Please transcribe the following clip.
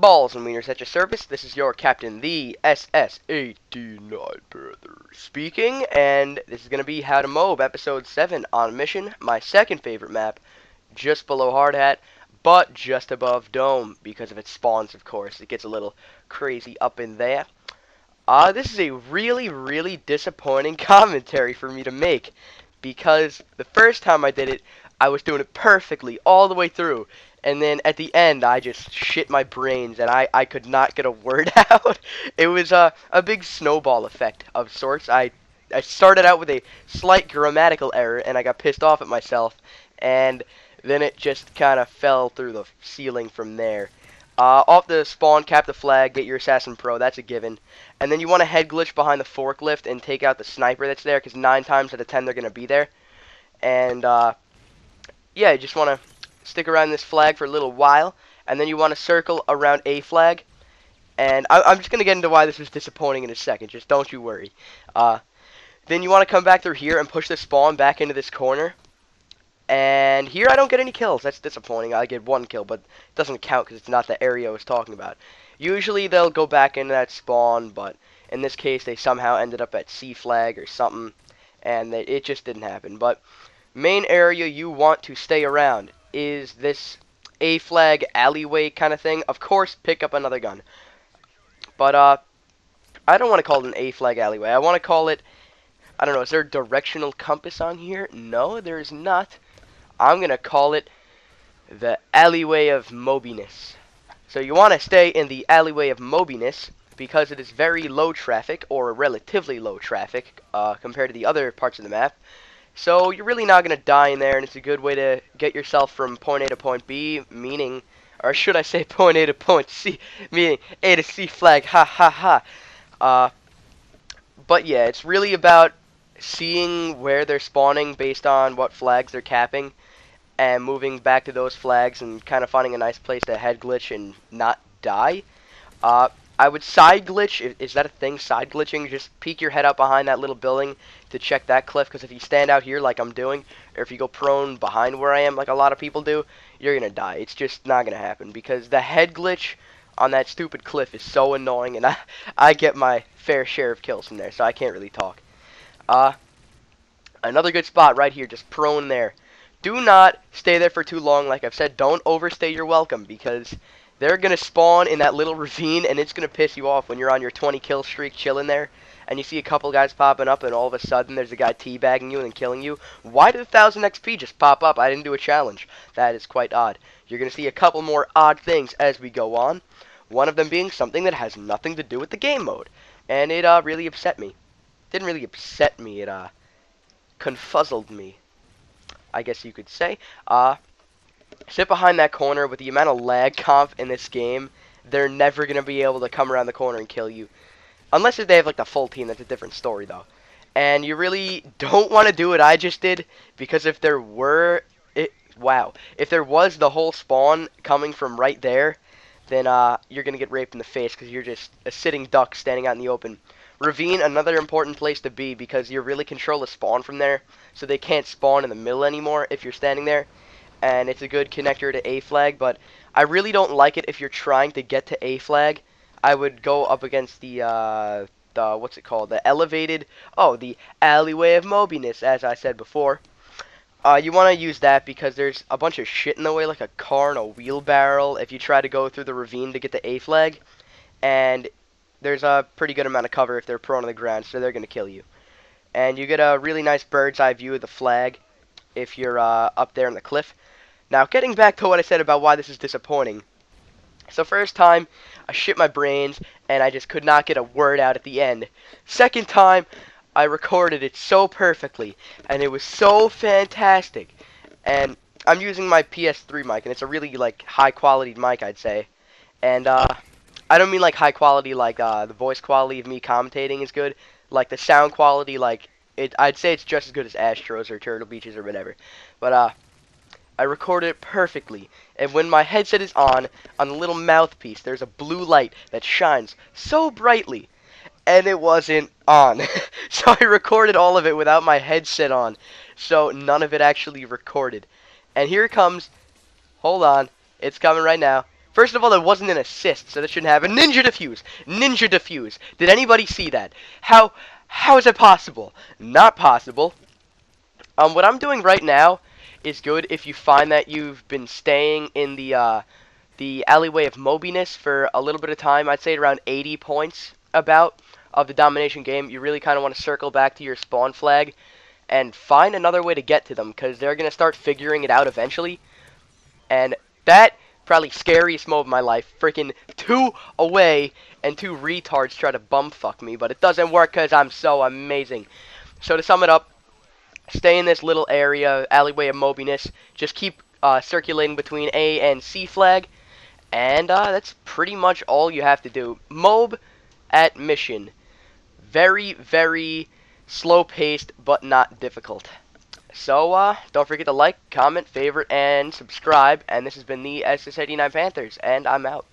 Balls and Wieners at your service. This is your captain, the SS-89 brother speaking, and this is going to be How to MOAB Episode 7 on Mission, my second favorite map, just below Hard Hat, but just above Dome, because of its spawns, of course. It gets a little crazy up in there. This is a really disappointing commentary for me to make, because the first time I did it, I was doing it perfectly all the way through, and then at the end, I just shit my brains, and I could not get a word out. It was a big snowball effect of sorts. I started out with a slight grammatical error, and I got pissed off at myself, and then it just kind of fell through the ceiling from there. Off the spawn, cap the flag, get your Assassin Pro, that's a given. And then you want to head glitch behind the forklift and take out the sniper that's there, because 9 times out of 10 they're going to be there. And, yeah, you just want to stick around this flag for a little while, and then you want to circle around a flag. And I'm just going to get into why this was disappointing in a second, just don't you worry. Then you want to come back through here and push the spawn back into this corner. And here I don't get any kills. That's disappointing. I get 1 kill, but it doesn't count because it's not the area I was talking about. Usually they'll go back into that spawn, but in this case they somehow ended up at C flag or something, and it just didn't happen. But main area you want to stay around is this A flag alleyway kind of thing. Of course, pick up another gun. But I don't want to call it an A flag alleyway. I want to call it, I don't know, is there a directional compass on here? No, there is not. I'm going to call it the alleyway of mobiness. So you want to stay in the alleyway of mobiness because it is very low traffic, or relatively low traffic, compared to the other parts of the map. So you're really not going to die in there, and it's a good way to get yourself from point A to point B, meaning, or should I say point A to point C, meaning A to C flag, ha ha ha. But yeah, it's really about seeing where they're spawning based on what flags they're capping, and moving back to those flags and kind of finding a nice place to head glitch and not die. I would side glitch. Is that a thing, side glitching? Just peek your head up behind that little building to check that cliff, because if you stand out here like I'm doing, or if you go prone behind where I am like a lot of people do, you're going to die. It's just not going to happen, because the head glitch on that stupid cliff is so annoying, and I get my fair share of kills from there, so I can't really talk. Another good spot right here, just prone there. Do not stay there for too long. Like I've said, don't overstay your welcome, because they're going to spawn in that little ravine, and it's going to piss you off when you're on your 20 kill streak chilling there, and you see a couple guys popping up, and all of a sudden there's a guy teabagging you and killing you. Why did 1000 XP just pop up? I didn't do a challenge. That is quite odd. You're going to see a couple more odd things as we go on, one of them being something that has nothing to do with the game mode, and it really upset me. Didn't really upset me, it confuzzled me, I guess you could say. Sit behind that corner. With the amount of lag comp in this game, they're never going to be able to come around the corner and kill you. Unless they have like the full team, that's a different story though. And you really don't want to do what I just did, because if there were, if there was the whole spawn coming from right there, then you're going to get raped in the face, because you're just a sitting duck standing out in the open. Ravine, another important place to be, because you really control the spawn from there, so they can't spawn in the middle anymore if you're standing there, and it's a good connector to A flag. But I really don't like it if you're trying to get to A flag. I would go up against the what's it called, the elevated, the alleyway of mobiness, as I said before. You want to use that because there's a bunch of shit in the way, like a car and a wheelbarrow, if you try to go through the ravine to get the A flag, and there's a pretty good amount of cover if they're prone on the ground, so they're going to kill you. And you get a really nice bird's eye view of the flag if you're up there on the cliff. Now, getting back to what I said about why this is disappointing. So first time, I shit my brains, and I just could not get a word out at the end. Second time, I recorded it so perfectly, and it was so fantastic. And I'm using my PS3 mic, and it's a really, like, high-quality mic, I'd say. And, I don't mean like high quality, like the voice quality of me commentating is good. Like the sound quality, like I'd say it's just as good as Astros or Turtle Beaches or whatever. But I recorded it perfectly. And when my headset is on the little mouthpiece, there's a blue light that shines so brightly, and it wasn't on. So I recorded all of it without my headset on. So none of it actually recorded. And here it comes. Hold on, it's coming right now. First of all, that wasn't an assist, so that shouldn't happen. Ninja defuse! Ninja defuse! Did anybody see that? How is it possible? Not possible. What I'm doing right now is good if you find that you've been staying in the alleyway of mobiness for a little bit of time. I'd say around 80 points about of the domination game. You really kind of want to circle back to your spawn flag and find another way to get to them, because they're going to start figuring it out eventually. And that, probably scariest mode of my life. Freaking 2 away, and 2 retards try to bumfuck me, but it doesn't work because I'm so amazing. So to sum it up, stay in this little area, alleyway of mobiness. Just keep circulating between A and C flag. And that's pretty much all you have to do. MOAB at mission. Very, very slow-paced, but not difficult. So, don't forget to like, comment, favorite, and subscribe. And this has been the SS89 Panthers, and I'm out.